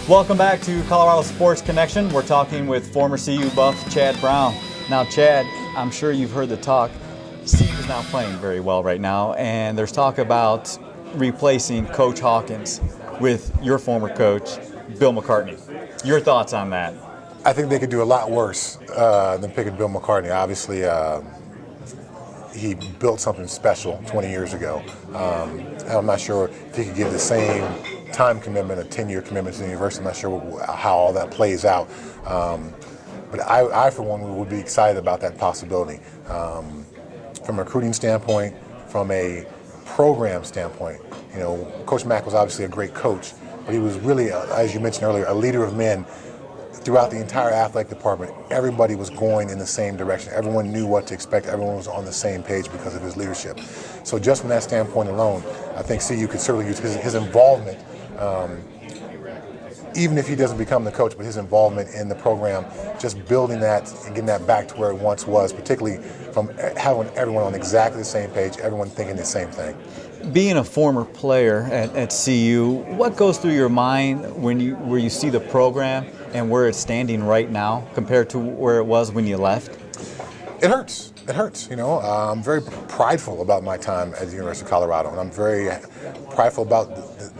Welcome back to Colorado Sports Connection. We're talking with former CU buff Chad Brown. Now, Chad, I'm sure you've heard the talk. CU is not playing very well right now, and there's talk about replacing Coach Hawkins with your former coach, Bill McCartney. Your thoughts on that? I think they could do a lot worse than picking Bill McCartney. Obviously, he built something special 20 years ago. And I'm not sure if he could give the same time commitment, a 10-year commitment to the university. I'm not sure how all that plays out. But I, for one, would be excited about that possibility. From a recruiting standpoint, from a program standpoint, you know, Coach Mack was obviously a great coach, but he was really, as you mentioned earlier, a leader of men throughout the entire athletic department. Everybody was going in the same direction. Everyone knew what to expect. Everyone was on the same page because of his leadership. So just from that standpoint alone, I think CU could certainly use his involvement, even if he doesn't become the coach, but his involvement in the program, just building that and getting that back to where it once was, particularly from having everyone on exactly the same page, everyone thinking the same thing. Being a former player at CU, what goes through your mind when you see the program and where it's standing right now compared to where it was when you left? It hurts. It hurts. You know, I'm very prideful about my time at the University of Colorado, and I'm very prideful about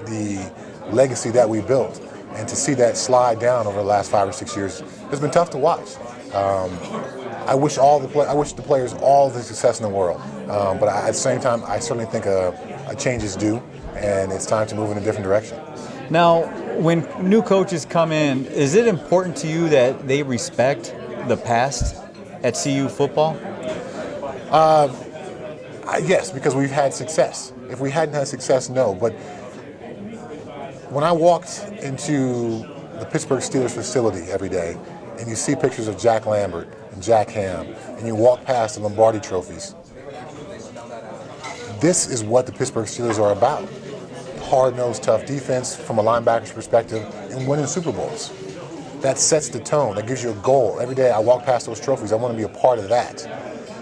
the legacy that we built. And to see that slide down over the last 5 or 6 years has been tough to watch. I wish the players all the success in the world, but at the same time, I certainly think a change is due, and it's time to move in a different direction. Now, when new coaches come in, is it important to you that they respect the past at CU football? Yes, because we've had success. If we hadn't had success, no. But when I walked into the Pittsburgh Steelers facility every day, and you see pictures of Jack Lambert and Jack Ham, and you walk past the Lombardi trophies, this is what the Pittsburgh Steelers are about. Hard-nosed, tough defense from a linebacker's perspective and winning Super Bowls. That sets the tone. That gives you a goal. Every day I walk past those trophies, I want to be a part of that.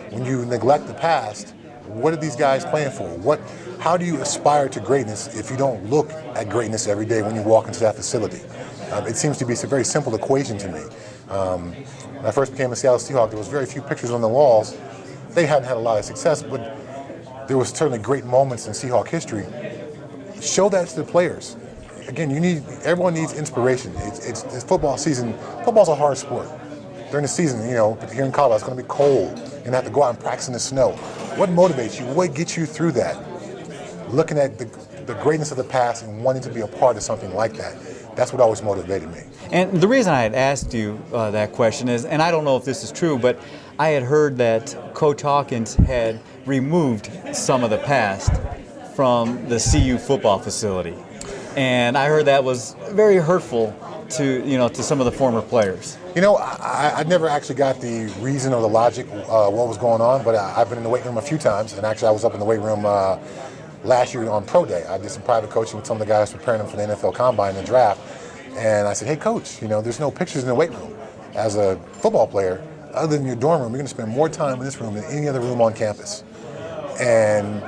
When you neglect the past, what are these guys playing for? How do you aspire to greatness if you don't look at greatness every day when you walk into that facility? It seems to be a very simple equation to me. When I first became a Seattle Seahawk, there was very few pictures on the walls. They hadn't had a lot of success, but there was certainly great moments in Seahawk history. Show that to the players. Again, everyone needs inspiration. It's football season. Football's a hard sport. During the season, you know, here in Colorado, it's going to be cold. You're going to have to go out and practice in the snow. What motivates you? What gets you through that? Looking at the greatness of the past and wanting to be a part of something like that. That's what always motivated me. And the reason I had asked you that question is, and I don't know if this is true, but I had heard that Coach Hawkins had removed some of the past from the CU football facility. And I heard that was very hurtful to some of the former players. You know, I never actually got the reason or the logic what was going on, but I've been in the weight room a few times, and actually I was up in the weight room last year on Pro Day. I did some private coaching with some of the guys preparing them for the NFL Combine and draft, and I said, hey coach, you know, there's no pictures in the weight room. As a football player, other than your dorm room, you're going to spend more time in this room than any other room on campus. And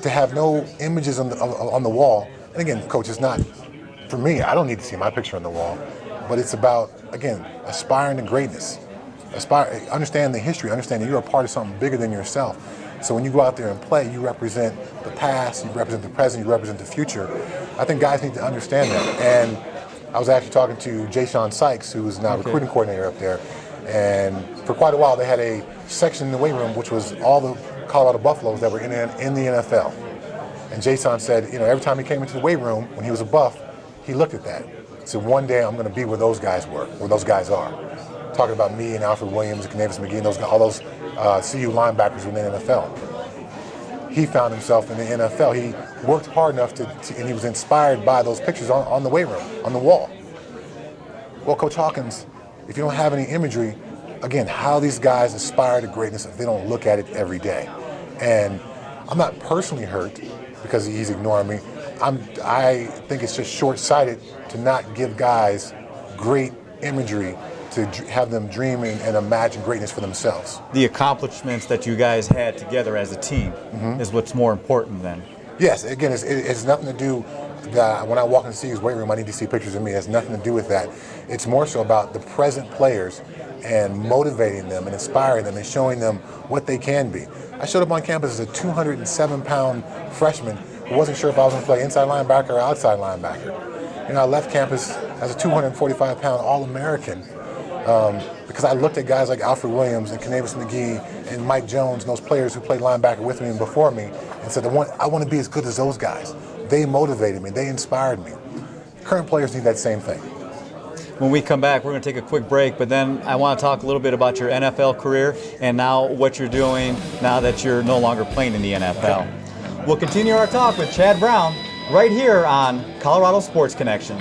to have no images on the wall, and again, coach, it's not, for me, I don't need to see my picture on the wall, but it's about, again, aspiring to greatness. Understand the history, understand that you're a part of something bigger than yourself. So when you go out there and play, you represent the past, you represent the present, you represent the future. I think guys need to understand that. And I was actually talking to Jay Sean Sykes, who is now recruiting coordinator up there, and for quite a while they had a section in the weight room which was all the Colorado Buffaloes that were in the NFL. And Jason said, you know, every time he came into the weight room when he was a Buff, he looked at that. He said, one day I'm going to be where those guys were, where those guys are. Talking about me and Alfred Williams and Kanavis McGee and all those CU linebackers in the NFL. He found himself in the NFL. He worked hard enough and he was inspired by those pictures on the weight room, on the wall. Well, Coach Hawkins, if you don't have any imagery, again, how these guys aspire to greatness if they don't look at it every day. And I'm not personally hurt because he's ignoring me. I think it's just short-sighted to not give guys great imagery to have them dream and imagine greatness for themselves. The accomplishments that you guys had together as a team is what's more important then. Yes, again, it has nothing to do that when I walk into CU's weight room, I need to see pictures of me. It has nothing to do with that. It's more so about the present players and motivating them and inspiring them and showing them what they can be. I showed up on campus as a 207-pound freshman who wasn't sure if I was going to play inside linebacker or outside linebacker. And I left campus as a 245-pound All-American because I looked at guys like Alfred Williams and Kanavis McGee and Mike Jones and those players who played linebacker with me and before me and said, I want to be as good as those guys. They motivated me. They inspired me. Current players need that same thing. When we come back, we're going to take a quick break, but then I want to talk a little bit about your NFL career and now what you're doing now that you're no longer playing in the NFL. We'll continue our talk with Chad Brown right here on Colorado Sports Connection.